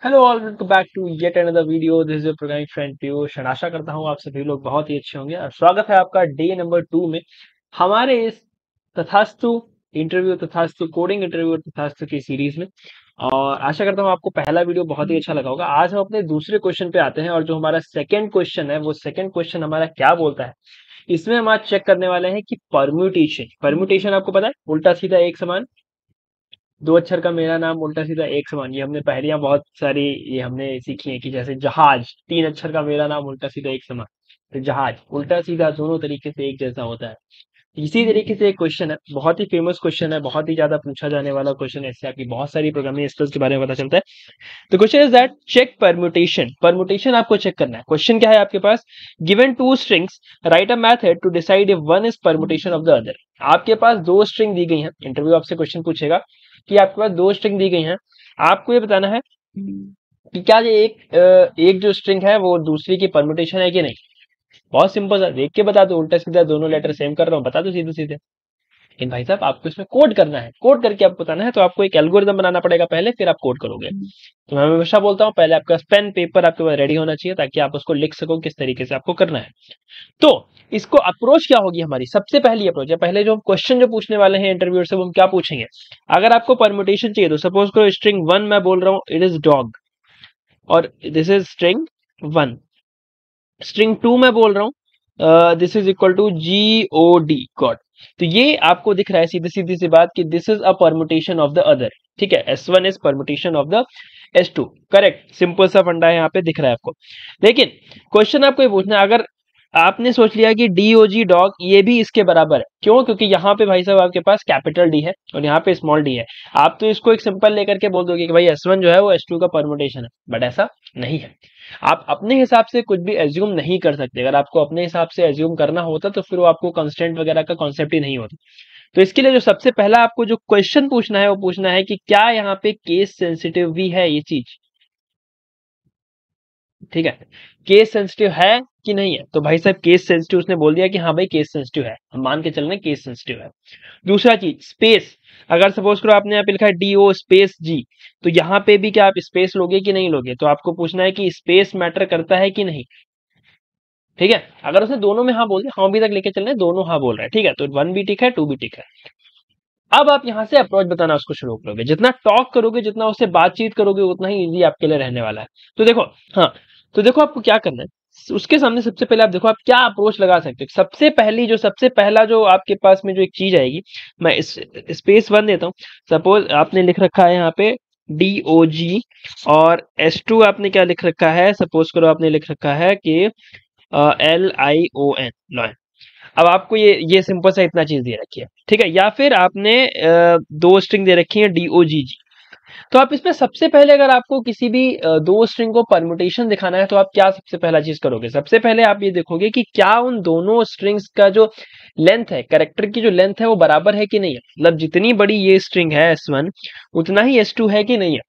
Hello all, welcome back to yet another video. This is your programming friend Piyush. आशा करता हूँ आप सभी लोग बहुत ही अच्छे होंगे और स्वागत है आपका डे नंबर 2 में हमारे इस तथास्तु इंटरव्यू तथास्तु कोडिंग इंटरव्यू तथास्तु की सीरीज में। और आशा करता हूँ आपको पहला वीडियो बहुत ही अच्छा लगा होगा। आज हम अपने दूसरे क्वेश्चन पे आते हैं और जो हमारा सेकंड क्वेश्चन है वो सेकंड क्वेश्चन हमारा क्या बोलता है, इसमें हम आज चेक करने वाले हैं कि परम्यूटेशन। परम्यूटेशन आपको पता है, उल्टा सीधा एक समान, दो अक्षर का मेरा नाम उल्टा सीधा एक समान। ये हमने पहलियां बहुत सारी ये हमने सीखी है कि जैसे जहाज, तीन अक्षर का मेरा नाम उल्टा सीधा एक समान, तो जहाज उल्टा सीधा दोनों तरीके से एक जैसा होता है। इसी तरीके से एक क्वेश्चन है, बहुत ही फेमस क्वेश्चन है, बहुत ही ज्यादा पूछा जाने वाला क्वेश्चन है। इससे आपकी बहुत सारी प्रोग्रामिंग स्किल्स के बारे में पता चलता है। तो question is that check permutation. Permutation आपको चेक करना है। क्वेश्चन क्या है आपके पास, given two strings write a method to decide if one is permutation of the other. आपके पास दो स्ट्रिंग दी गई हैं, इंटरव्यू आपसे क्वेश्चन पूछेगा कि आपके पास दो स्ट्रिंग दी गई हैं, आपको ये बताना है कि क्या ये एक जो स्ट्रिंग है वो दूसरी की परम्यूटेशन है कि नहीं। बहुत सिंपल सा, देख के बता दो, उल्टा सीधा दोनों लेटर सेम कर रहा हूँ बता दो सीधे सीधे। लेकिन भाई साहब आपको इसमें कोड करना है, कोड करके आपको बताना है, तो आपको एक एल्गोरिदम बनाना पड़ेगा पहले, फिर आप कोड करोगे। तो मैं हमेशा बोलता हूँ पहले आपका पेन पेपर आपके पास रेडी होना चाहिए ताकि आप उसको लिख सको किस तरीके से आपको करना है। तो इसको अप्रोच क्या होगी हमारी, सबसे पहली अप्रोच है, पहले जो हम क्वेश्चन जो पूछने वाले हैं इंटरव्यूअर से वो हम क्या पूछेंगे। अगर आपको परम्यूटेशन चाहिए तो सपोज करो स्ट्रिंग 1 मैं बोल रहा हूँ इट इज डॉग, और दिस इज स्ट्रिंग 1। स्ट्रिंग 2 मैं बोल रहा हूँ this is equal to GOD, God. तो ये आपको दिख रहा है सीधी सीधी सी बात कि this is a permutation of the other. ठीक है, S1 is permutation of the S2। Correct, simple सा फंडा है, यहाँ पे दिख रहा है आपको। लेकिन क्वेश्चन आपको ये पूछना है, अगर आपने सोच लिया कि DOG डॉग ये भी इसके बराबर है, क्यों? क्योंकि यहाँ पे भाई साहब आपके पास कैपिटल D है और यहाँ पे स्मॉल d है। आप तो इसको एक सिंपल लेकर के बोल दोगे कि भाई S1 जो है वो S2 का परम्यूटेशन है, बट ऐसा नहीं है। आप अपने हिसाब से कुछ भी एज्यूम नहीं कर सकते। अगर आपको अपने हिसाब से एज्यूम करना होता तो फिर वो आपको कंस्टेंट वगैरह का कॉन्सेप्ट ही नहीं होता। तो इसके लिए जो सबसे पहला आपको जो क्वेश्चन पूछना है वो पूछना है कि क्या यहाँ पे केस सेंसिटिव भी है ये चीज। ठीक है, केस सेंसिटिव है कि नहीं है। तो भाई साहब केस सेंसिटिव उसने बोल दिया कि हाँ भाई केस सेंसिटिव है, हम मान के चल रहे हैं केस सेंसिटिव है। दूसरा चीज स्पेस, अगर सपोज करो आपने यहाँ पे लिखा है DO स्पेस G, तो यहाँ पे भी क्या आप स्पेस लोगे कि नहीं लोगे। तो आपको पूछना है कि स्पेस मैटर करता है कि नहीं। ठीक है, अगर उसने दोनों में हाँ बोल दिया, हाँ भी तक लेके चल रहे हैं, दोनों हाँ बोल रहे हैं, ठीक है, तो 1 भी टिक है 2 भी टिक है। अब आप यहाँ से अप्रोच बताना उसको शुरू करोगे, जितना टॉक करोगे जितना उससे बातचीत करोगे उतना ही इजी आपके लिए रहने वाला है। तो देखो, हाँ, तो देखो आपको क्या करना है, उसके सामने सबसे पहले आप देखो आप क्या अप्रोच लगा सकते हो। सबसे पहला जो आपके पास में जो एक चीज आएगी, मैं इस स्पेस 1 देता हूँ। सपोज आपने लिख रखा है यहाँ पे DOG और S2 आपने क्या लिख रखा है, सपोज करो आपने लिख रखा है कि LION, लॉयन। अब आपको ये सिंपल सा इतना चीज दे रखी है, ठीक है, या फिर आपने दो स्ट्रिंग दे रखी है DOGG। तो आप इसमें सबसे पहले अगर आपको किसी भी दो स्ट्रिंग को परम्यूटेशन दिखाना है तो आप क्या सबसे पहला चीज करोगे, सबसे पहले आप ये देखोगे कि क्या उन दोनों स्ट्रिंग्स का जो लेंथ है, कैरेक्टर की जो लेंथ है वो बराबर है कि नहीं है। मतलब जितनी बड़ी ये स्ट्रिंग है S1 उतना ही S2 है कि नहीं है।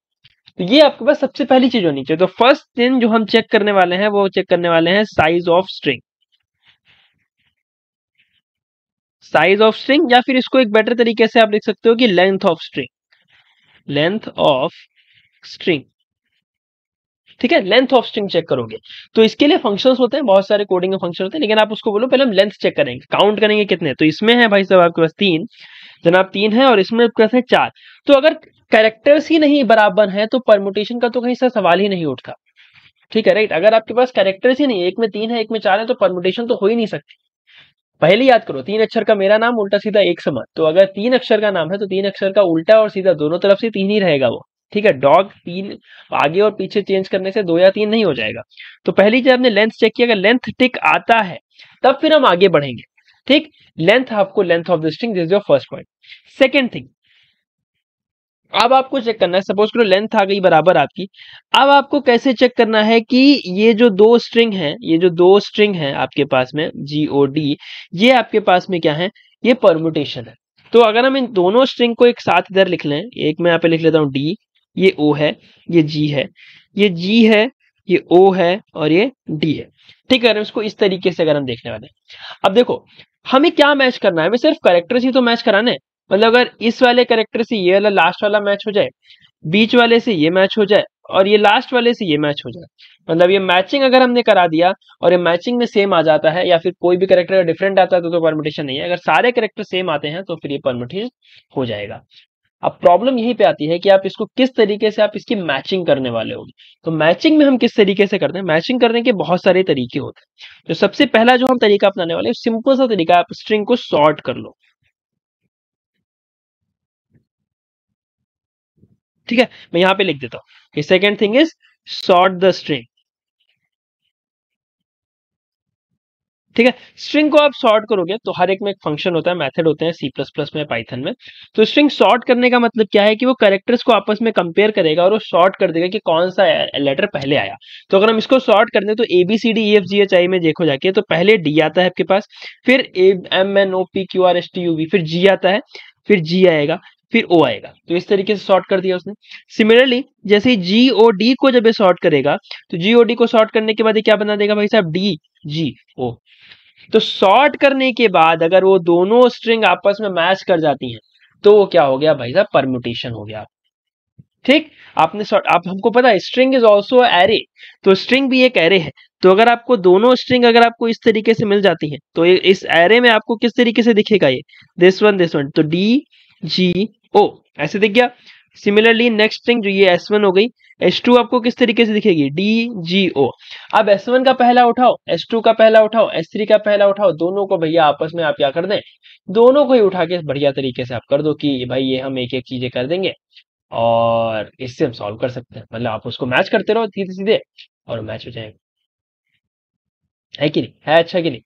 तो ये आपके पास सबसे पहली चीज होनी चाहिए। तो फर्स्ट थिंग जो हम चेक करने वाले हैं वो चेक करने वाले हैं size of string. Size of string, या फिर इसको एक बेटर तरीके से आप लिख सकते हो कि length of string, length of string. ठीक है, लेंथ ऑफ स्ट्रिंग चेक करोगे। तो इसके लिए फंक्शंस होते हैं, बहुत सारे कोडिंग के फंक्शन होते हैं, लेकिन आप उसको बोलो पहले हम लेंथ चेक करेंगे, काउंट करेंगे कितने। तो इसमें है भाई साहब आपके पास 3, जनाब 3 है, और इसमें आपके पास है 4। तो अगर कैरेक्टर्स ही नहीं बराबर हैं तो परम्यूटेशन का तो कहीं से सवाल ही नहीं उठता। ठीक है, राइट। अगर आपके पास कैरेक्टर्स ही नहीं है, एक में 3 है एक में 4 है, तो परम्यूटेशन तो हो ही नहीं सकती। पहले याद करो, 3 अक्षर का मेरा नाम उल्टा सीधा एक समान, तो अगर 3 अक्षर का नाम है तो 3 अक्षर का उल्टा और सीधा दोनों तरफ से 3 ही रहेगा वो। ठीक है, डॉग 3 आगे और पीछे चेंज करने से 2 या 3 नहीं हो जाएगा। तो पहली चीज आपने लेंथ चेक किया, अगर लेंथ टिक आता है तब फिर हम आगे बढ़ेंगे। ठीक, लेंथ, आपको length of the string, this is your first point. Second thing, अब आपको चेक करना है, सपोज करो लेंथ आ गई बराबर आपकी। अब आपको कैसे चेक करना है कि ये जो दो स्ट्रिंग है, ये जो दो स्ट्रिंग है आपके पास में GOD, ये आपके पास में क्या है, ये परम्यूटेशन है। तो अगर हम इन दोनों स्ट्रिंग को एक साथ इधर लिख लें, एक मैं यहाँ पे लिख लेता हूँ D, ये O है, ये G है, ये G है, ये O है और ये D है। ठीक है, इसको इस तरीके से अगर हम देखने वाले हैं, अब देखो हमें क्या मैच करना है, हमें सिर्फ करेक्टर्स ही तो मैच कराने हैं। मतलब अगर इस वाले करेक्टर से ये वाला लास्ट वाला मैच हो जाए, बीच वाले से ये मैच हो जाए और ये लास्ट वाले से ये मैच हो जाए, मतलब ये मैचिंग अगर हमने करा दिया और ये मैचिंग में सेम आ जाता है, या फिर कोई भी करेक्टर डिफरेंट आता है तो परमुटेशन नहीं है, अगर सारे करेक्टर सेम आते हैं तो फिर ये परमुटेशन हो जाएगा। अब प्रॉब्लम यहीं पे आती है कि आप इसको किस तरीके से आप इसकी मैचिंग करने वाले हो। तो मैचिंग में हम किस तरीके से करते हैं, मैचिंग करने के बहुत सारे तरीके होते हैं। तो सबसे पहला जो हम तरीका अपनाने वाले हैं, सिंपल सा तरीका, आप स्ट्रिंग को सॉर्ट कर लो। ठीक है, मैं यहां पे लिख देता हूं, second thing is sort the string. ठीक है, स्ट्रिंग को आप सॉर्ट करोगे तो हर एक में एक फंक्शन होता है, मेथड होते हैं सी प्लस प्लस में, पाइथन में। तो स्ट्रिंग सॉर्ट करने का मतलब क्या है कि वो कैरेक्टर्स को आपस में कंपेयर करेगा और वो सॉर्ट कर देगा कि कौन सा लेटर पहले आया। तो अगर हम इसको सॉर्ट कर दें तो A B C D E F G H I में देखो जाके, तो पहले डी आता है आपके पास, फिर A M N O P Q R S T U V, फिर जी आता है, फिर जी आएगा, फिर ओ आएगा। तो इस तरीके से सॉर्ट कर दिया उसने। सिमिलरली जैसे जी ओ डी को जब ये सॉर्ट करेगा, तो जी ओ डी को सॉर्ट करने के बाद ये क्या बना देगा भाई साहब, डी जी ओ। तो सॉर्ट करने के बाद अगर वो दोनों स्ट्रिंग आपस में मैच कर जाती हैं तो वो क्या हो गया भाई साहब, परम्यूटेशन हो गया। ठीक, आपने सॉर्ट, आप हमको पता है स्ट्रिंग इज ऑल्सो एरे, तो स्ट्रिंग भी एक एरे है। तो अगर आपको दोनों स्ट्रिंग अगर आपको इस तरीके से मिल जाती हैं तो इस एरे में आपको किस तरीके से दिखेगा, ये दिस वन, तो डी जी ओ ऐसे दिख गया। सिमिलरली नेक्स्ट स्ट्रिंग जो ये एस वन हो गई, एस टू आपको किस तरीके से दिखेगी, डी जी ओ। अब एस वन का पहला उठाओ, एस टू का पहला उठाओ, एस थ्री का पहला उठाओ, दोनों को भैया आपस में आप क्या कर दें, दोनों को ही उठा के बढ़िया तरीके से आप कर दो कि भाई ये हम एक एक चीजें कर देंगे और इससे हम सॉल्व कर सकते हैं। मतलब आप उसको मैच करते रहो सीधे सीधे और मैच हो जाएगा। है कि नहीं, है अच्छा कि नहीं,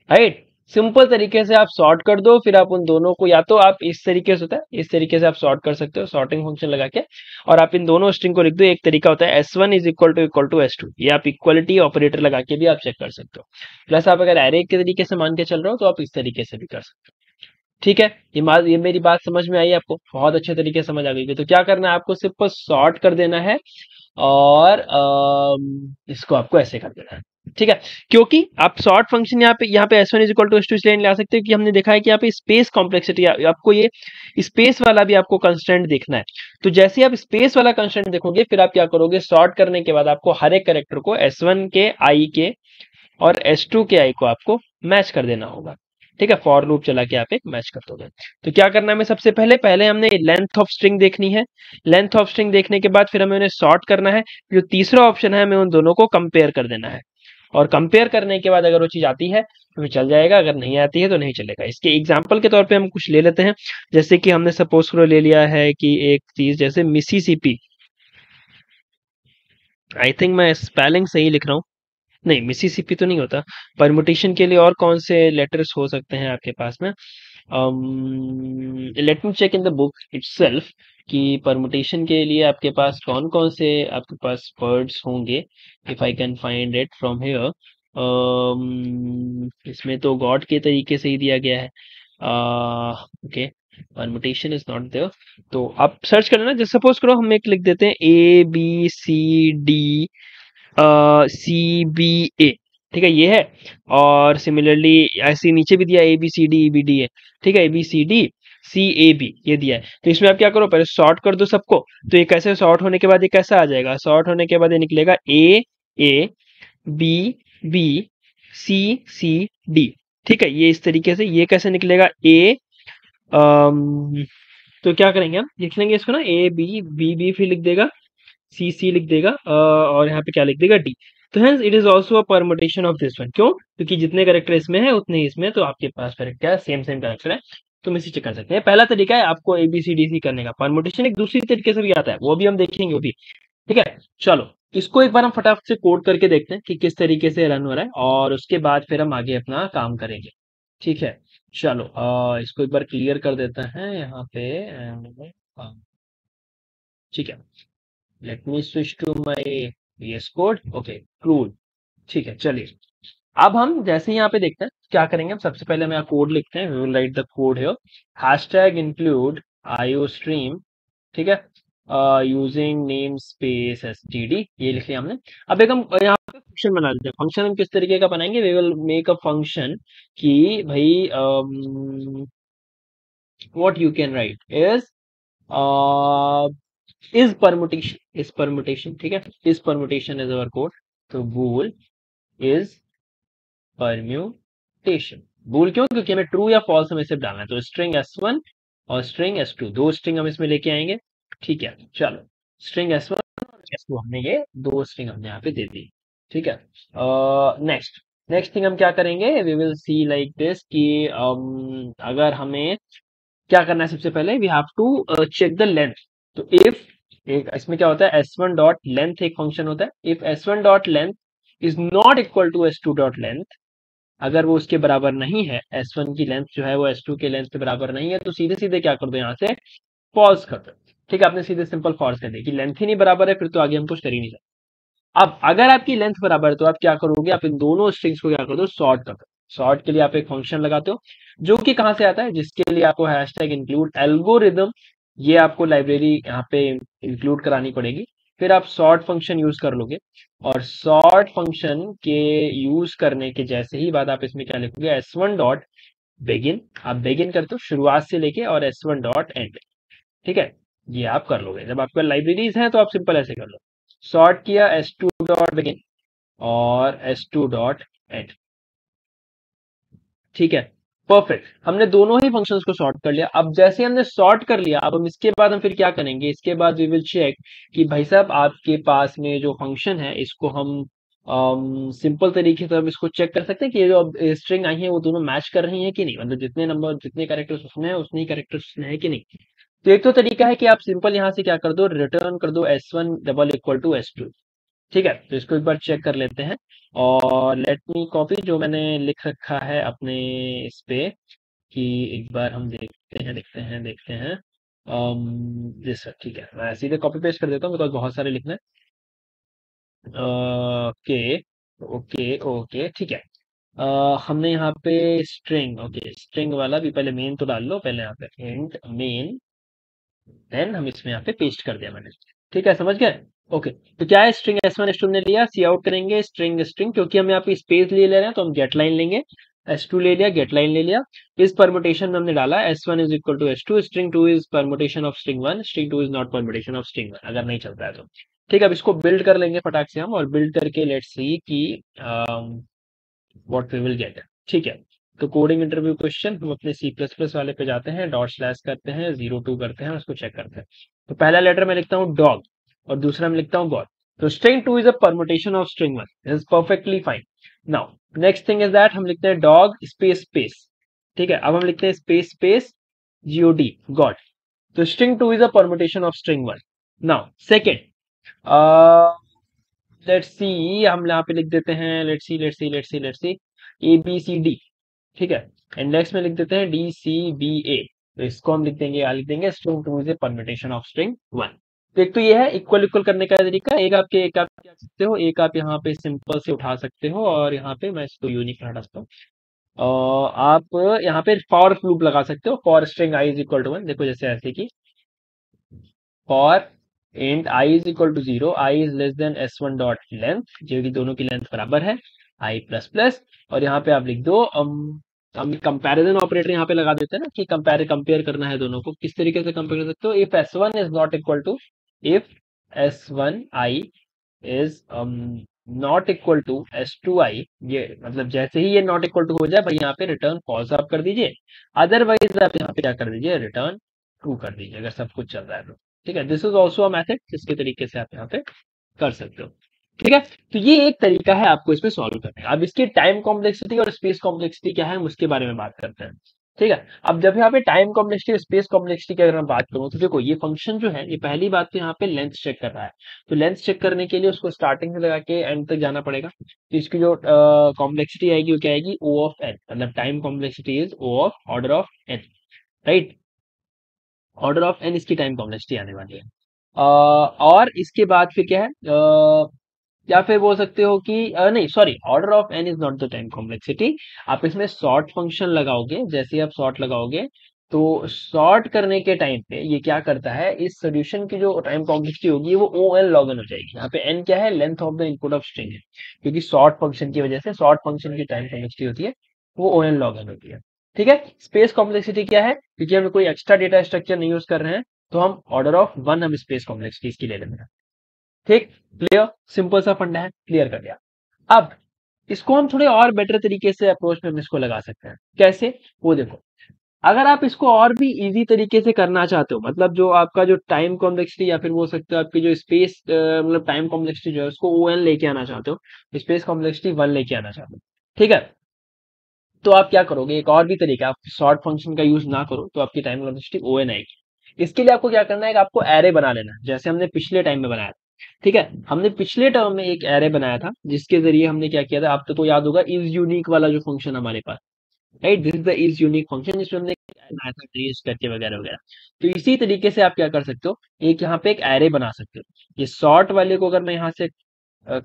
राइट। सिंपल तरीके से आप सॉर्ट कर दो, फिर आप उन दोनों को, या तो आप इस तरीके से होता है, इस तरीके से आप सॉर्ट कर सकते हो सॉर्टिंग फंक्शन लगा के, और आप इन दोनों स्ट्रिंग को लिख दो। एक तरीका होता है S one is equal to S two, ये आप इक्वलिटी ऑपरेटर लगा के भी आप चेक कर सकते हो। प्लस आप अगर एरे के तरीके से मान के चल रहे हो तो आप इस तरीके से भी कर सकते हो। ठीक है, ये मेरी बात समझ में आई आपको, बहुत अच्छे तरीके से समझ आ गई। तो क्या करना है, आपको सिर्फ सॉर्ट कर देना है और इसको आपको ऐसे कर देना है। ठीक है, क्योंकि आप सॉर्ट फंक्शन यहाँ पे S one is equal to S two इसलिए ला सकते हो कि हमने देखा है कि यहाँ पे स्पेस कॉम्प्लेक्सिटी, आपको ये स्पेस वाला भी आपको कंस्टेंट देखना है। तो जैसे आप स्पेस वाला कंस्टेंट देखोगे, फिर आप क्या करोगे, सॉर्ट करने के बाद आपको हर एक कैरेक्टर को एस वन के आई के और एस टू के आई को आपको मैच कर देना होगा। ठीक है, फॉर लूप चला के आप एक मैच कर दोगे। तो क्या करना है, हमें सबसे पहले पहले हमने लेंथ ऑफ स्ट्रिंग देखनी है। लेंथ ऑफ स्ट्रिंग देखने के बाद फिर हमें उन्हें सॉर्ट करना है। जो तीसरा ऑप्शन है, हमें उन दोनों को कंपेयर कर देना है। और कंपेयर करने के बाद अगर वो चीज आती है तो फिर चल जाएगा, अगर नहीं आती है तो नहीं चलेगा। इसके एग्जाम्पल के तौर पे हम कुछ ले लेते हैं। जैसे कि हमने सपोज करो ले लिया है कि एक चीज जैसे मिसिसिपी, आई थिंक मैं स्पेलिंग सही लिख रहा हूँ, नहीं मिसिसिपी तो नहीं होता। परमुटेशन के लिए और कौन से लेटर्स हो सकते हैं आपके पास में, let me check in the book itself कि परमुटेशन के लिए आपके पास कौन कौन से आपके पास वर्ड्स होंगे। If I can find it from here, इसमें तो गॉड के तरीके से ही दिया गया है। Okay, permutation is not there. तो आप सर्च कर लेना, जैसे सपोज करो हम एक लिख देते हैं A B C D C B A. ठीक है, ये है। और सिमिलरली ऐसे नीचे भी दिया A B C D E B D है। ठीक है, A B C D C A B ये दिया है। तो इसमें आप क्या करो, पहले सॉर्ट कर दो सबको। तो ये कैसे सॉर्ट होने के बाद ये कैसा आ जाएगा, सॉर्ट होने के बाद ये निकलेगा A B B C C D. ठीक है, ये इस तरीके से ये कैसे निकलेगा ए, तो क्या करेंगे हम, लिख लेंगे इसको ना, ए बी बी बी फिर लिख देगा सी सी लिख देगा और यहाँ पे क्या लिख देगा डी। तो hence it is also a permutation of this one. क्यों, क्योंकि जितने करेक्टर इसमें है उतने ही इसमें, तो आपके पास फिर क्या सेम सेम करेक्टर है, तुम इसी से कर सकते हैं। पहला तरीका है आपको ए बी सी डी सी करने का। परमुटेशन एक दूसरी तरीके से भी आता है, वो भी हम देखेंगे वो भी। ठीक है, चलो इसको एक बार हम फटाफट से कोड करके देखते हैं कि किस तरीके से रन हो रहा है, और उसके बाद फिर हम आगे अपना काम करेंगे। ठीक है, चलो इसको एक बार क्लियर कर देते हैं यहाँ पे। ठीक है, let me switch to my VS code. Okay cool, ठीक है चलिए। अब हम जैसे यहाँ पे देखते हैं क्या करेंगे, हम सबसे पहले हम यहाँ कोड लिखते हैं, we will write the code here, hashtag include IO stream. ठीक है, यूजिंग नेम स्पेस एसटीडी, ये लिख लिया हमने। अब एक हम यहाँ पे फंक्शन बना देते हैं। फंक्शन हम किस तरीके का बनाएंगे, we will make a function कि भाई what you can write is is permutation, ठीक है, is permutation is our code. तो बूल इज परम्यूटेशन। बूल क्यों? क्योंकि हमें ट्रू या फॉल्स हमें सिर्फ डालना है। तो स्ट्रिंग S1 और स्ट्रिंग S2, दो स्ट्रिंग हम इसमें लेके आएंगे, ठीक है। चलो, स्ट्रिंग S1 और S2 हमने ये दो स्ट्रिंग हमने यहाँ पे दे दी, ठीक है। नेक्स्ट नेक्स्ट थिंग हम क्या करेंगे, we will see like this कि अगर हमें क्या करना है, सबसे पहले we have to check the length. तो इफ एक इसमें क्या होता है, S1 डॉट लेंथ एक फंक्शन होता है। If S1 dot length is not equal to S2 dot length, अगर वो उसके बराबर नहीं है, S1 की लेंथ जो है वो S2 के लेंथ के बराबर नहीं है, तो सीधे सीधे क्या कर दो, यहाँ से फॉल्स कर दो, ठीक है। आपने सीधे सिंपल फॉल्स कर दी कि लेंथ ही नहीं बराबर है, फिर तो आगे हम कुछ कर ही नहीं सकते। अब अगर आपकी लेंथ बराबर है तो आप क्या करोगे, आप इन दोनों स्ट्रिंग्स को क्या कर दो, सॉर्ट कर दो। सॉर्ट के लिए आप एक फंक्शन लगाते हो जो कि कहां से आता है, जिसके लिए आपको हैशटैग इंक्लूड एल्गोरिदम, ये आपको लाइब्रेरी यहाँ पे इंक्लूड करानी पड़ेगी। फिर आप सॉर्ट फंक्शन यूज कर लोगे, और सॉर्ट फंक्शन के यूज करने के जैसे ही बाद आप इसमें क्या लिखोगे, S1 डॉट बिगिन। आप बिगिन करते हो शुरुआत से लेके, और S1 डॉट एंड, ठीक है। ये आप कर लोगे। जब आपके लाइब्रेरीज हैं तो आप सिंपल ऐसे कर लो, सॉर्ट किया S2 डॉट बिगिन और S2 डॉट एंड, ठीक है। परफेक्ट, हमने दोनों ही फंक्शंस को सॉर्ट कर लिया। अब जैसे हमने सॉर्ट कर लिया, अब हम इसके बाद हम फिर क्या करेंगे, इसके बाद वी विल चेक कि भाई साहब आपके पास में जो फंक्शन है इसको हम सिंपल तरीके से हम इसको चेक कर सकते हैं कि ये जो स्ट्रिंग आई है वो दोनों मैच कर रही है कि नहीं, मतलब जितने नंबर जितने कैरेक्टर्स उसमें है उतने ही कैरेक्टर्स उसमें है कि नहीं। तो एक तो तरीका है कि आप सिंपल यहाँ से क्या कर दो, रिटर्न कर दो S1 double equal to S2, ठीक है। तो इसको एक बार चेक कर लेते हैं, और लेट मी कॉपी जो मैंने लिख रखा है अपने इस पे, कि एक बार हम देखते हैं दिस, ठीक है। मैं सीधे कॉपी पेस्ट कर देता हूँ बिकॉज बहुत सारे लिखना है। ओके ओके ओके, ठीक है। हमने यहाँ पे स्ट्रिंग, ओके, स्ट्रिंग वाला भी पहले मेन तो डाल लो पहले, यहाँ पे इंट मेन, देन हम इसमें यहाँ पे पेस्ट कर दिया मैंने, ठीक है, समझ गए। ओके, तो क्या है, स्ट्रिंग S1 S2 ने लिया, सी आउट करेंगे स्ट्रिंग स्ट्रिंग, क्योंकि हम यहाँ पे स्पेस ले रहे हैं तो हम गेट लाइन लेंगे। S2 ले लिया, गेट लाइन ले लिया। इस परमुटेशन में हमने डाला S1 is equal to S2, string 2 is permutation of string 1, string 2 is not permutation of string 1, अगर नहीं चलता है तो, ठीक है। अब इसको बिल्ड कर लेंगे फटाक से हम, और बिल्ड करके लेट्स सी कि व्हाट वी विल गेट, ठीक है। तो कोडिंग इंटरव्यू क्वेश्चन, हम अपने सी प्लस प्लस वाले पे जाते हैं, डॉट स्लैश करते हैं, 02 करते हैं, उसको चेक करते हैं। तो पहला लेटर मैं लिखता हूँ डॉग, और दूसरा मैं लिखता हूँ बॉय। तो string 2 is a permutation of string 1, this is perfectly fine. Now next thing is that हम लिखते हैं डॉग स्पेस स्पेस, ठीक है। अब हम लिखते हैं स्पेस स्पेस जीओडी, गॉड। तो string 2 is a permutation of string 1। Now second, let's see, हम यहाँ पे लिख देते हैं, let's see A B C D, ठीक है। इंडेक्स में लिख देते हैं डी सी बी ए। तो इसको हम लिख देंगे, लिख देंगे string 2 is a permutation of string 1। तो एक तो ये है इक्वल इक्वल करने का तरीका, एक आप क्या सकते हो, एक आप यहाँ पे सिंपल से उठा सकते हो, और यहाँ पे मैं इसको यूनिक हटा सकता हूँ। आप यहाँ पे फॉर लूप लगा सकते हो, for string I is equal to 1, देखो जैसे ऐसे की for int I is equal to 0, I is less than S1 dot length, जो कि दोनों की लेंथ बराबर है आई प्लस प्लस, और यहाँ पे आप लिख दो हम कंपैरिजन ऑपरेटर यहाँ पे लगा देते हैं ना, कि कंपेयर करना है दोनों को। किस तरीके से कंपेयर कर सकते हो, if S1 is not equal to, if S1 I is not equal to S2 I, ये मतलब जैसे ही ये नॉट इक्वल टू हो जाए भाई यहाँ पे रिटर्न फॉल्स आप कर दीजिए, अदरवाइज आप यहाँ पे क्या कर दीजिए, रिटर्न ट्रू कर दीजिए, अगर सब कुछ चल रहा है तो, ठीक है। This is also a method जिसके तरीके से आप यहाँ पे कर सकते हो, ठीक है। तो ये एक तरीका है आपको इसमें सॉल्व करने का। अब इसकी टाइम कॉम्प्लेक्सिटी और स्पेस कॉम्प्लेक्सिटी क्या है, हम उसके बारे में बात करते हैं, ठीक है। अब जब यहाँ पे टाइम कॉम्प्लेक्सिटी और स्पेस कॉम्प्लेक्सिटी की अगर मैं बात करूँ, तो देखो ये फंक्शन जो है, ये पहली बात तो यहाँ पे लेंथ चेक कर रहा है। तो लेंथ चेक करने के लिए उसको स्टार्टिंग से लगा के एंड तक जाना पड़ेगा। तो इसकी जो कॉम्प्लेक्सिटी आएगी वो क्या आएगी, O ऑफ n, मतलब time complexity is O of order of n, right. Order of n इसकी टाइम कॉम्प्लेक्सिटी आने वाली है। और इसके बाद फिर क्या है, या फिर बोल सकते हो कि नहीं sorry, order of n is not the time complexity. आप इसमें सॉर्ट फंक्शन लगाओगे, जैसे ही आप सॉर्ट लगाओगे तो सॉर्ट करने के टाइम पे ये क्या करता है, इस सोल्यूशन की जो टाइम कॉम्प्लेक्सिटी होगी वो ओ एन लॉग एन हो जाएगी। यहाँ पे n क्या है, length of the input of string है, क्योंकि सॉर्ट फंक्शन की वजह से सॉर्ट फंक्शन की टाइम कॉम्प्लेक्सिटी होती है वो ओ एन लॉग एन होती है, ठीक है। स्पेस कॉम्प्लेक्सिटी क्या है, क्योंकि हम कोई एक्स्ट्रा डेटा स्ट्रक्चर नहीं यूज कर रहे हैं, तो हम ऑर्डर ऑफ वन हम स्पेस कॉम्प्लेक्सिटीज की ले लेते हैं। ठीक, क्लियर, सिंपल सा फंडा है, क्लियर कर दिया। अब इसको हम थोड़े और बेटर तरीके से अप्रोच में हम इसको लगा सकते हैं। कैसे, वो देखो, अगर आप इसको और भी इजी तरीके से करना चाहते हो, मतलब जो आपका जो टाइम कॉम्प्लेक्सिटी या फिर वो सकते हो आपकी जो स्पेस मतलब टाइम कॉम्प्लेक्सिटी जो है उसको ओ एन लेके आना चाहते हो, स्पेस कॉम्प्लेक्सिटी वन लेके आना चाहते हो, ठीक है, तो आप क्या करोगे, एक और भी तरीका, आप शॉर्ट फंक्शन का यूज ना करो तो आपकी टाइम कॉम्प्लेक्सिटी ओ एन आएगी। इसके लिए आपको क्या करना है कि आपको एरे बना लेना है, जैसे हमने पिछले टाइम में बनाया था। ठीक है, हमने पिछले टर्म में एक एरे बनाया था जिसके जरिए हमने क्या किया था, आपको तो याद होगा, इज यूनिक वाला जो फंक्शन हमारे पास, right, this is the is unique function जिसमें हमने बनाया था ट्रेस करके वगैरह वगैरह। तो इसी तरीके से आप क्या कर सकते हो, एक यहाँ पे एक एरे बना सकते हो। ये शॉर्ट वाले को अगर मैं यहाँ से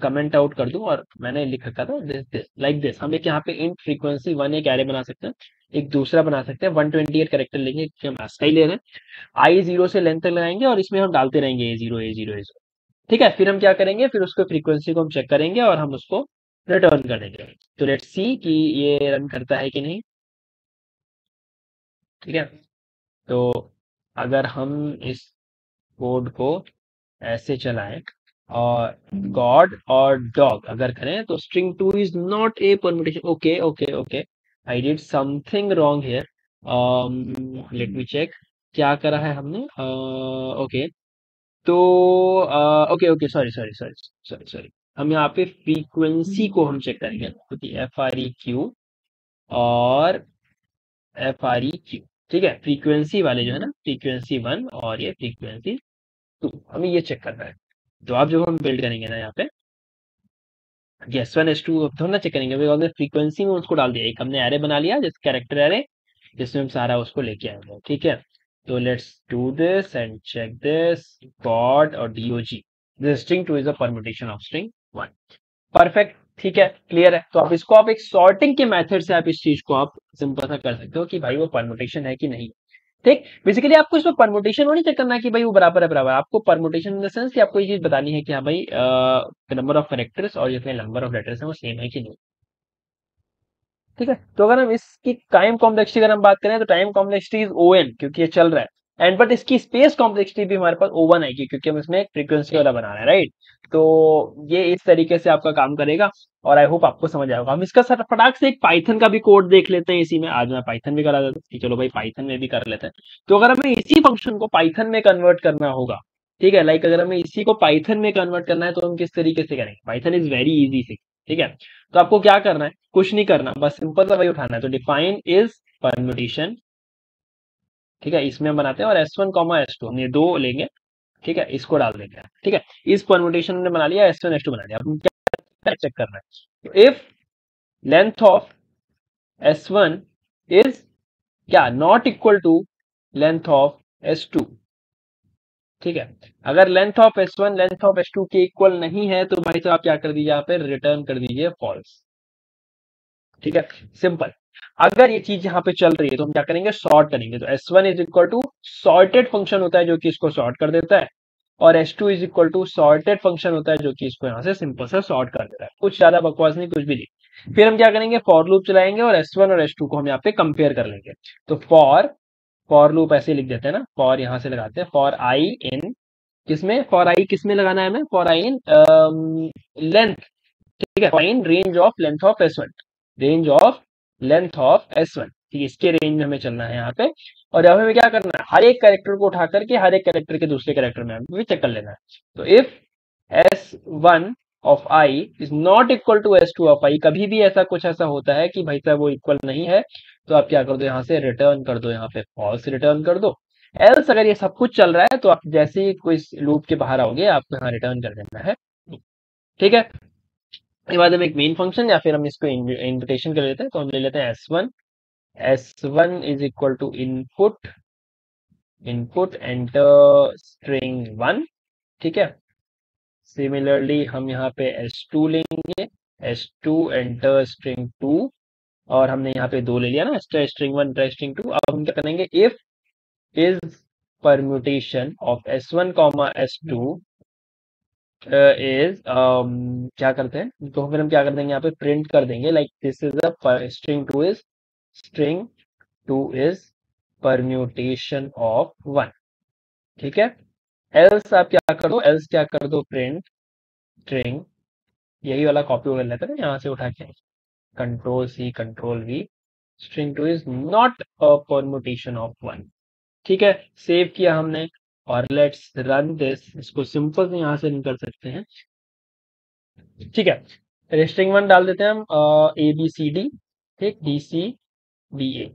कमेंट आउट कर दूं, और मैंने लिख रखा था दिस लाइक दिस, हम एक यहाँ पे इंट फ्रीक्वेंसी वन एक एरे बना सकते हैं। एक दूसरा बना सकते हैं, 128 कैरेक्टर लेंगे क्योंकि हम ऐसा ही ले रहे हैं, आई जीरो से लेंथ तक लगाएंगे और इसमें हम डालते रहेंगे ए जीरो ए जीरो ए जीरो। ठीक है, फिर हम क्या करेंगे, फिर उसको फ्रीक्वेंसी को हम चेक करेंगे और हम उसको रिटर्न कर देंगे। तो लेट्स सी कि ये रन करता है कि नहीं। ठीक है, तो अगर हम इस कोड को ऐसे चलाएं और गॉड और डॉग अगर करें तो string two is not a permutation. Okay okay okay, I did something wrong here, let me check क्या करा है हमने। ओके, तो okay okay, sorry sorry sorry sorry sorry, हम यहाँ पे फ्रीक्वेंसी को हम चेक करेंगे, क्योंकि एफ आर ई क्यू और एफ आर ई क्यू, ठीक है, फ्रीक्वेंसी वाले जो है ना, फ्रीक्वेंसी वन और ये फ्रीक्वेंसी टू, हमें ये चेक करना है। तो आप जब हम बिल्ड करेंगे ना यहाँ पे, एस वन एस टू थोड़ा ना चेक करेंगे, हमने फ्रीक्वेंसी में उसको डाल दिया, एक हमने एरे बना लिया जिस कैरेक्टर एरे, जिसमें हम सारा उसको लेके आएंगे। ठीक है, तो let's do this and check this, god और D O G, this string two is a permutation of string one. Perfect, ठीक है, क्लियर है। तो आप इसको आप एक सॉर्टिंग के मेथड से आप इस चीज को आप सिंपल सा कर सकते हो कि भाई वो परम्यूटेशन है कि नहीं। ठीक, बेसिकली आपको इसमें परमुटेशन नहीं चेक करना है कि भाई वो बराबर है बराबर, आपको परमुटेशन इन द सेंस कि आपको ये चीज बतानी है कि हाँ भाई नंबर ऑफ कैरेक्टर्स और जितने नंबर ऑफ लेटर्स हैं वो सेम है कि नहीं। ठीक है, तो अगर हम इसकी टाइम कॉम्प्लेक्सिटी अगर हम बात करें तो time complexity is O N, क्योंकि ये चल रहा है, एंड बट इसकी स्पेस कॉम्प्लेक्सिटी भी हमारे पास ओ वन आएगी क्योंकि हम इसमें एक फ्रीक्वेंसी वाला बना रहे हैं, राइट। तो ये इस तरीके से आपका काम करेगा और आई होप आपको समझ आएगा। हम इसका सर फटाक से एक पाइथन का भी कोड देख लेते हैं इसी में, आज मैं पाइथन भी करा देता हूँ कि चलो भाई पाइथन में भी कर लेते हैं। तो अगर हमें इसी फंक्शन को पाइथन में कन्वर्ट करना होगा, ठीक है, लाइक अगर हमें इसी को पाइथन में कन्वर्ट करना है तो हम किस तरीके से करेंगे, पाइथन इज वेरी इजी से। ठीक है, तो आपको क्या करना है, कुछ नहीं करना, बस सिंपल सा वही उठाना है, तो डिफाइन इज परम्यूटेशन। ठीक है, इसमें हम बनाते हैं और S one comma S two हम ये दो लेंगे। ठीक है, इसको डाल देंगे। ठीक है, इस परम्यूटेशन ने बना लिया, एस वन एस टू बना लिया। अब क्या चेक करना है, तो if length of S one is क्या not equal to length of S two. ठीक है, अगर length of S one length of S two के इक्वल नहीं है तो भाई साहब आप क्या कर दीजिए, यहाँ पे रिटर्न कर दीजिए फॉल्स। ठीक है, सिंपल। अगर ये चीज यहाँ पे चल रही है तो हम क्या करेंगे, सॉर्ट करेंगे, तो S one is equal to sorted function होता है जो कि इसको सॉर्ट कर देता है, और S two is equal to sorted function होता है जो कि इसको यहाँ से सिंपल से सॉर्ट कर देता है। कुछ ज्यादा बकवास नहीं, कुछ भी नहीं। फिर हम क्या करेंगे, फॉर लूप चलाएंगे और एस वन और एस टू को हम यहाँ पे कंपेयर कर लेंगे। तो फॉर लूप ऐसे लिख देते हैं ना, फॉर यहाँ से लगाते हैं, फॉर आई इन किसमें, फॉर आई किसमें लगाना है हमें, फॉर आई इन लेंथ। ठीक है, find range of length of S one, range of length of S one, ठीक है, इसके रेंज में हमें चलना है यहाँ पे। और यहाँ पे हमें क्या करना है, हर एक कैरेक्टर को उठा करके हर एक कैरेक्टर के दूसरे कैरेक्टर में हमें भी चेक कर लेना है। तो if S one of I is not equal to S two of I, कभी भी ऐसा कुछ ऐसा होता है कि भाई साहब वो इक्वल नहीं है, तो आप क्या कर दो, यहाँ से रिटर्न कर दो, यहाँ पे फॉल्स रिटर्न कर दो। एल्स अगर ये सब कुछ चल रहा है तो आप जैसे ही कोई लूप के बाहर आओगे आपको यहाँ रिटर्न कर देना है। ठीक है, इसके बाद हम एक मेन फंक्शन या फिर हम इसको इन्विटेशन कर लेते हैं, तो हम ले लेते हैं S one is equal to input, input enter string one. ठीक है, सिमिलरली हम यहाँ पे एस टू लेंगे, S two enter string two, और हमने यहाँ पे दो ले लिया ना, स्ट्रिंग वन स्ट्रिंग टू। अब हम क्या करेंगे, if is permutation of S one comma S two is क्या करते हैं, तो फिर हम क्या कर देंगे, यहाँ पे प्रिंट कर देंगे like this is a string two is permutation of one. ठीक है। एल्स आप क्या कर दो, एल्स क्या कर दो, प्रिंट स्ट्रिंग, यही वाला कॉपी कर लेते हैं यहाँ से उठा के, control C control V, string two is not a permutation of one. ठीक है, सेव किया हमने और लेट्स रन दिस। इसको सिंपल से यहाँ से रन कर सकते हैं। ठीक है, स्ट्रिंग वन डाल देते हैं हम, ए बी सी डी, ठीक, डी सी बी ए।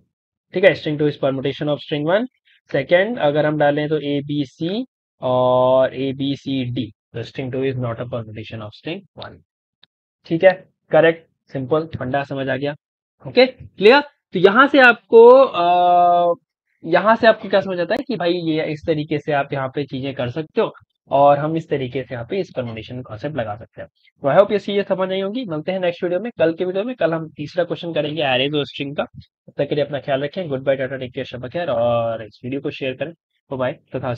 ठीक है, string two is permutation of string one. Second अगर हम डालें तो ए बी सी और ए बी सी डी, तो string two is not a permutation of string one. ठीक है, करेक्ट, सिंपल, फंडा समझ आ गया। Okay, clear. तो यहाँ से आपको क्या समझ आता है कि भाई ये इस तरीके से आप यहाँ पे चीजें कर सकते हो, और हम इस तरीके से यहाँ पे इस कन्वर्सेशन कॉन्सेप्ट लगा सकते हैं। तो आई होप ये चीजें समझ आई होंगी। मिलते हैं नेक्स्ट वीडियो में, कल के वीडियो में। कल हम तीसरा क्वेश्चन करेंगे एरेज और स्ट्रिंग का। तब तक के लिए अपना ख्याल रखें। Good bye, tata, take care, शब खैर, और इस वीडियो को शेयर करें। बाय, तथा